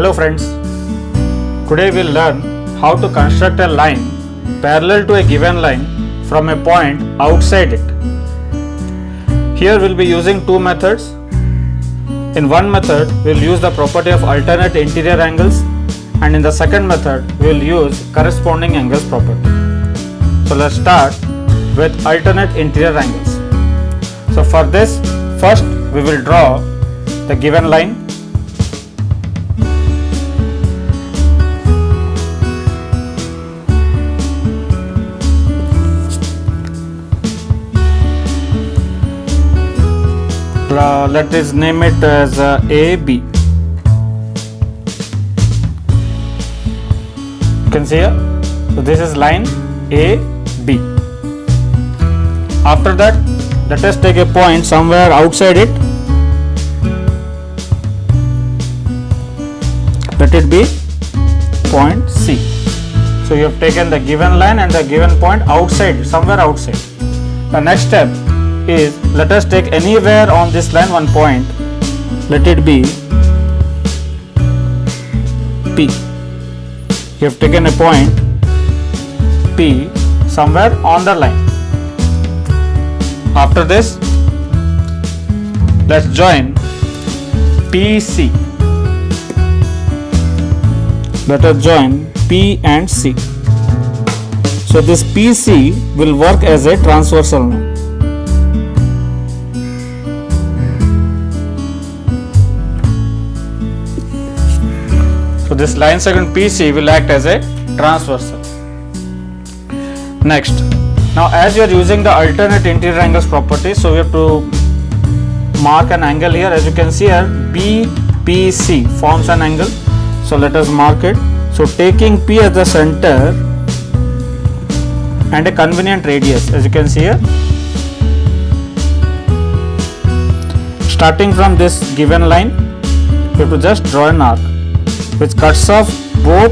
Hello friends, today we'll learn how to construct a line parallel to a given line from a point outside it. Here we'll be using two methods. In one method we'll use the property of alternate interior angles, and in the second method we'll use corresponding angles property. So let's start with alternate interior angles. So for this, first we will draw the given line. Let us name it as AB. You can see here. So this is line AB. After that, let us take a point somewhere outside it. Let it be point C. So you have taken the given line and the given point outside, somewhere outside. The next step is, let us take anywhere on this line one point. Let it be P. You have taken a point P somewhere on the line. After this, let's join PC. Let us join P and C. So this PC will work as a transversal now. So this line segment PC will act as a transversal. Next, now as we are using the alternate interior angles property, so we have to mark an angle here. As you can see here, BPC forms an angle. So let us mark it. So taking P as the center and a convenient radius, as you can see here. Starting from this given line, we have to just draw an arc which cuts off both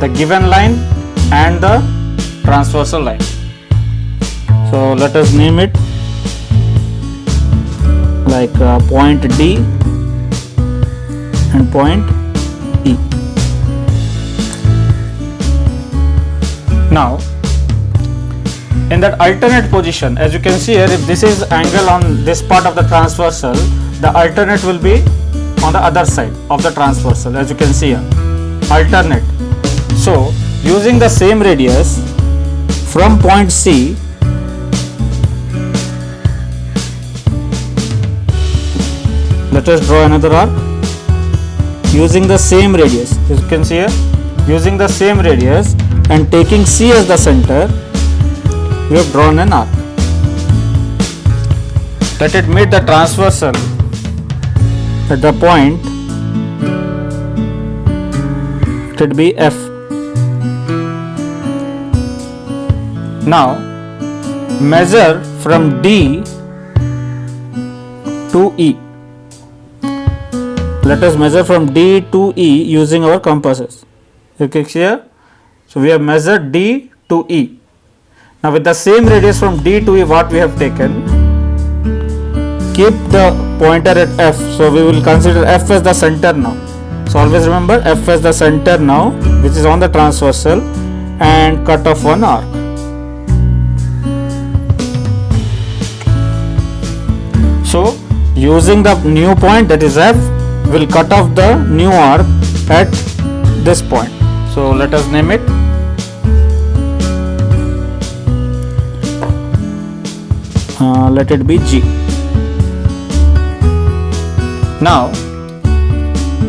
the given line and the transversal line. So let us name it like point D and point E. Now in that alternate position, as you can see here, if this is angle on this part of the transversal, the alternate will be on the other side of the transversal, as you can see here, alternate. So using the same radius from point C, let us draw another arc using the same radius, as you can see here, using the same radius and taking C as the center, we have drawn an arc. Let it meet the transversal at the point, let it be F. Now measure from D to E. Let us measure from D to E using our compasses. You can see here. So we have measured D to E. Now with the same radius from D to E what we have taken, keep the pointer at F. So we will consider F as the center now. So always remember F as the center now, which is on the transversal, and cut off one arc. So using the new point, that is F, will cut off the new arc at this point. So let us name it let it be G. Now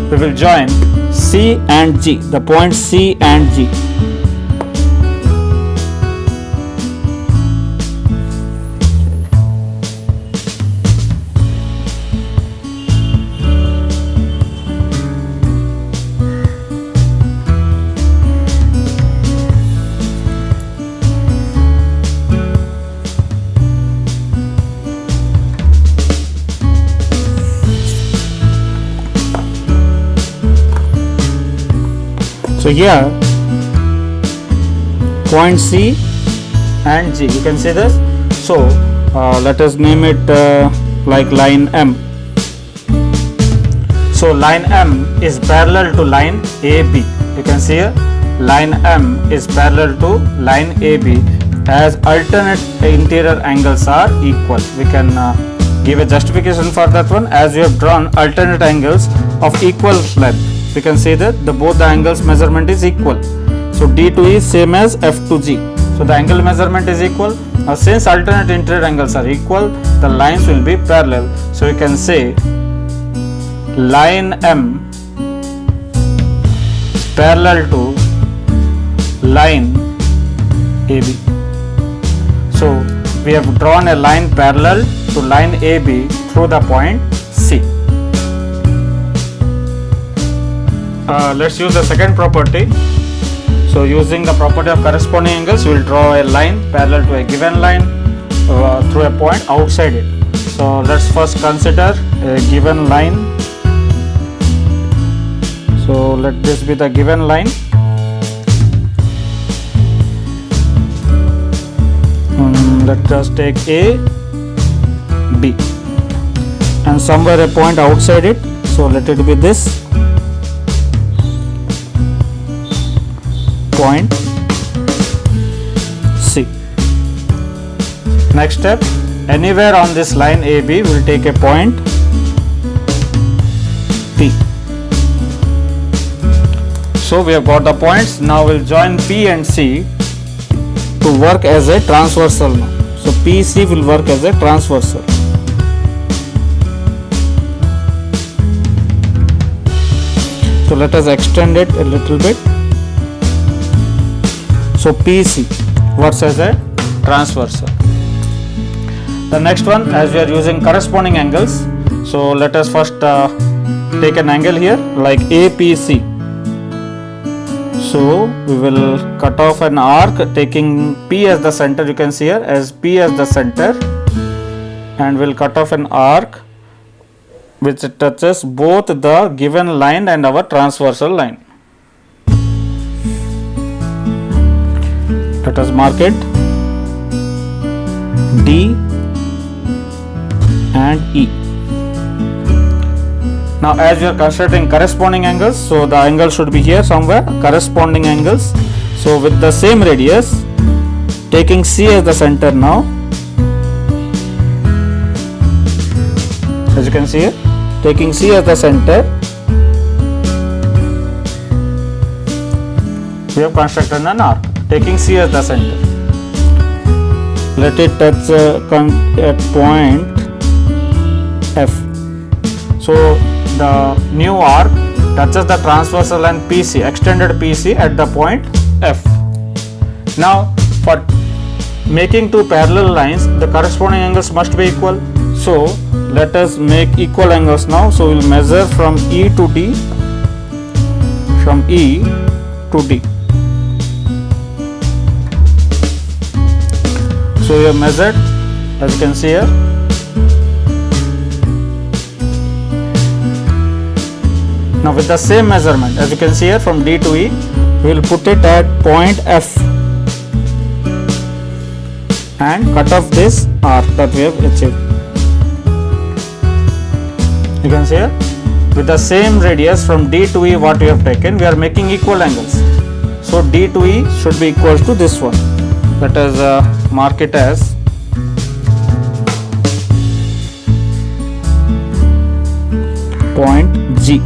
we will join C and G, the points C and G. So here point C and G, you can see this. So let us name it like line M. So So line M is parallel to line AB. You can see here, line M is parallel to line AB as alternate interior angles are equal. We can give a justification for that one, as we have drawn alternate angles of equal length. We can say that both the angles measurement is equal. So D to E is same as F to G. So the angle measurement is equal. Now since alternate interior angles are equal, the lines will be parallel. So you can say line M parallel to line AB. So we have drawn a line parallel to line AB through the point C. Let's use the second property. So using the property of corresponding angles, we will draw a line parallel to a given line through a point outside it. So let's first consider a given line. So let this be the given line. Let us take A, B, and somewhere a point outside it. So let it be this point C. Next step, anywhere on this line AB, we will take a point P. So we have got the points. Now we will join P and C to work as a transversal now. So PC will work as a transversal. So let us extend it a little bit. So PC works as a transversal. The next one, as we are using corresponding angles, so let us first take an angle here like APC. So we will cut off an arc taking P as the center. You can see here as P as the center, and we'll cut off an arc which touches both the given line and our transversal line. Let us mark it D and E. Now as we are constructing corresponding angles, so the angle should be here somewhere, corresponding angles. So with the same radius, taking C as the center now, as you can see here, taking C as the center, we have constructed an arc. Taking C as the center, let it touch at point F. So the new arc touches the transversal line PC, extended PC at the point F. Now for making two parallel lines, the corresponding angles must be equal. So let us make equal angles now. So we will measure from E to D, from E to D. So we have measured, as you can see here. Now with the same measurement, as you can see here, from D to E, we will put it at point F and cut off this arc that we have achieved. You can see here, with the same radius from D to E what we have taken, we are making equal angles. So D to E should be equal to this one. Let us mark it as point G.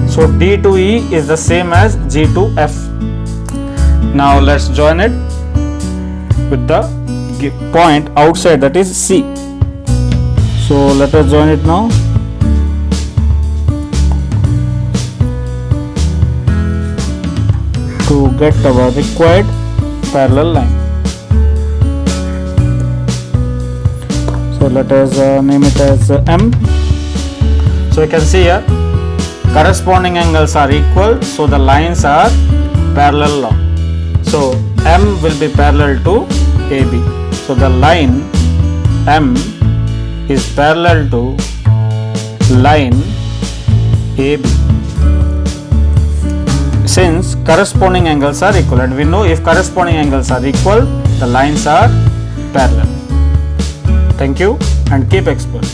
So D to E is the same as G to F. Now let's join it with the point outside, that is C. So let us join it now. To get our required parallel line. So let us name it as M. So you can see here, corresponding angles are equal, so the lines are parallel now. So M will be parallel to AB. So the line M is parallel to line AB. Since corresponding angles are equal, and we know if corresponding angles are equal, the lines are parallel. Thank you and keep exploring.